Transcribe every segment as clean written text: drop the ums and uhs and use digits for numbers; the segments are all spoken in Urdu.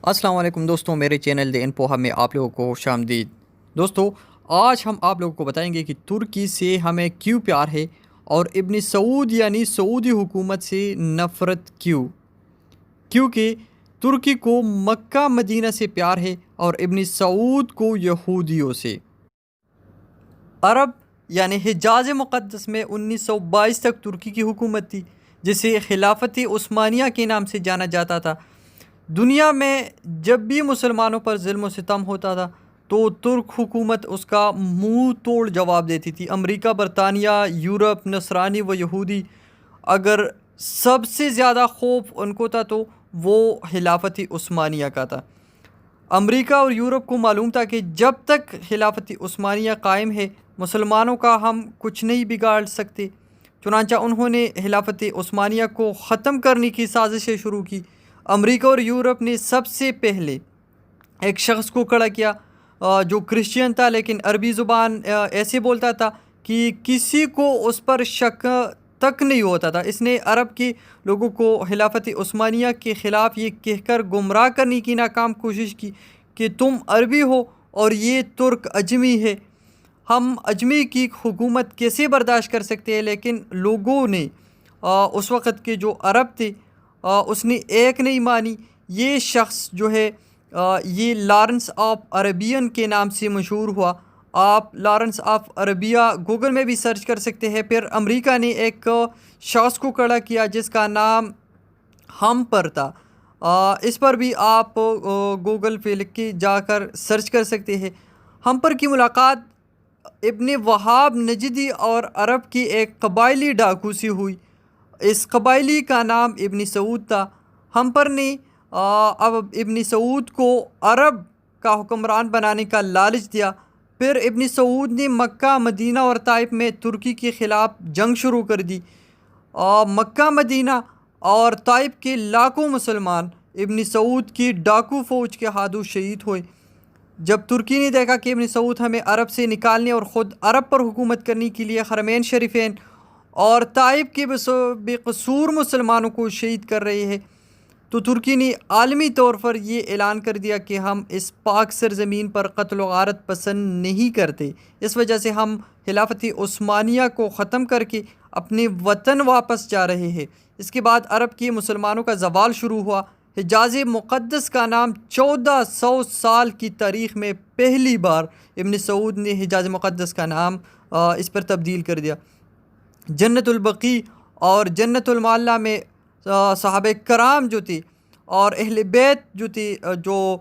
السلام علیکم دوستوں، میرے چینل دے انپوہا میں آپ لوگوں کو خوش آمدید۔ دوستوں، آج ہم آپ لوگوں کو بتائیں گے کہ ترکی سے ہمیں کیوں پیار ہے اور ابن سعود یعنی سعودی حکومت سے نفرت کیوں؟ کیونکہ ترکی کو مکہ مدینہ سے پیار ہے اور ابن سعود کو یہودیوں سے۔ عرب یعنی حجاز مقدس میں 1922 تک ترکی کی حکومت تھی، جسے خلافت عثمانیہ کے نام سے جانا جاتا تھا۔ دنیا میں جب بھی مسلمانوں پر ظلم و ستم ہوتا تھا تو ترک حکومت اس کا منہ توڑ جواب دیتی تھی۔ امریکہ، برطانیہ، یورپ، نصرانی و یہودی، اگر سب سے زیادہ خوف ان کو تھا تو وہ خلافت عثمانیہ کا تھا۔ امریکہ اور یورپ کو معلوم تھا کہ جب تک خلافت عثمانیہ قائم ہے مسلمانوں کا ہم کچھ نہیں بگاڑ سکتے، چنانچہ انہوں نے خلافت عثمانیہ کو ختم کرنے کی سازشیں شروع کی۔ امریکہ اور یورپ نے سب سے پہلے ایک شخص کو کھڑا کیا جو کرسچین تھا لیکن عربی زبان ایسے بولتا تھا کہ کسی کو اس پر شک تک نہیں ہوتا تھا۔ اس نے عرب کے لوگوں کو خلافت عثمانیہ کے خلاف یہ کہہ کر گمراہ کرنے کی ناکام کوشش کی کہ تم عربی ہو اور یہ ترک اجمی ہے، ہم اجمی کی حکومت کیسے برداشت کر سکتے ہیں؟ لیکن لوگوں نے اس وقت کے جو عرب تھے اس نے ایک نہیں مانی۔ یہ شخص جو ہے یہ لارنس آف عربین کے نام سے مشہور ہوا۔ آپ لارنس آف عربیہ گوگل میں بھی سرچ کر سکتے ہیں۔ پھر امریکہ نے ایک شخص کو کھڑا کیا جس کا نام ہمپر تھا۔ اس پر بھی آپ گوگل پہ لکھ کے جا کر سرچ کر سکتے ہیں۔ ہمپر کی ملاقات ابن وہاب نجدی اور عرب کی ایک قبائلی ڈاکو سے ہوئی۔ اس قبائلی کا نام ابن سعود تھا۔ ہمپر نے اب ابن سعود کو عرب کا حکمران بنانے کا لالچ دیا۔ پھر ابن سعود نے مکہ، مدینہ اور طائف میں ترکی کے خلاف جنگ شروع کر دی۔ مکہ، مدینہ اور طائف کے لاکھوں مسلمان ابن سعود کی ڈاکو فوج کے ہاتھوں شہید ہوئے۔ جب ترکی نے دیکھا کہ ابن سعود ہمیں عرب سے نکالنے اور خود عرب پر حکومت کرنے کے لیے حرمین شریفین اور طائف کے بے قصور مسلمانوں کو شہید کر رہے ہیں، تو ترکی نے عالمی طور پر یہ اعلان کر دیا کہ ہم اس پاک سرزمین پر قتل و غارت پسند نہیں کرتے۔ اس وجہ سے ہم خلافت عثمانیہ کو ختم کر کے اپنے وطن واپس جا رہے ہیں۔ اس کے بعد عرب کے مسلمانوں کا زوال شروع ہوا۔ حجاز مقدس کا نام 1400 سال کی تاریخ میں پہلی بار ابن سعود نے حجاز مقدس کا نام اس پر تبدیل کر دیا۔ جنت البقیع اور جنت المعلیٰ میں صحابہ کرام جو تھے اور اہل بیت جو تھے، جو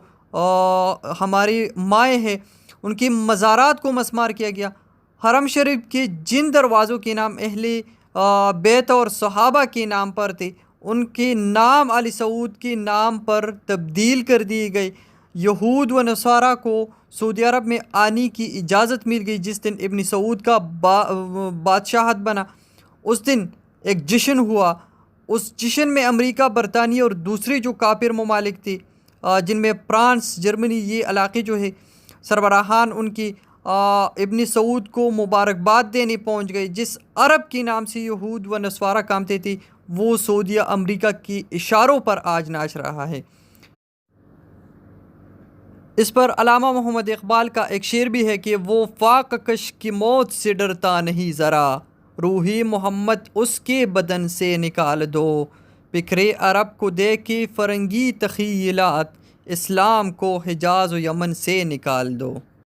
ہماری مائیں ہیں، ان کی مزارات کو مسمار کیا گیا۔ حرم شریف کے جن دروازوں کے نام اہل بیت اور صحابہ کے نام پر تھے، ان کے نام آل سعود کے نام پر تبدیل کر دیے گئے۔ یہود و نصارہ کو سعودی عرب میں آنے کی اجازت مل گئی۔ جس دن ابن سعود کا بادشاہت بنا اس دن ایک جشن ہوا۔ اس جشن میں امریکہ، برطانیہ اور دوسرے جو کافر ممالک تھے جن میں فرانس، جرمنی، یہ علاقے جو ہے سربراہان ان کی ابن سعود کو مبارکباد دینے پہنچ گئے۔ جس عرب کے نام سے یہود و نصارہ کامتے تھے وہ سعودیہ امریکہ کی اشاروں پر آج ناچ رہا ہے۔ اس پر علامہ محمد اقبال کا ایک شعر بھی ہے کہ وہ فاقہ کش کی موت سے ڈرتا نہیں ذرا، روحی محمد اس کے بدن سے نکال دو، بکھرے عرب کو دے کے فرنگی تخیلات، اسلام کو حجاز و یمن سے نکال دو۔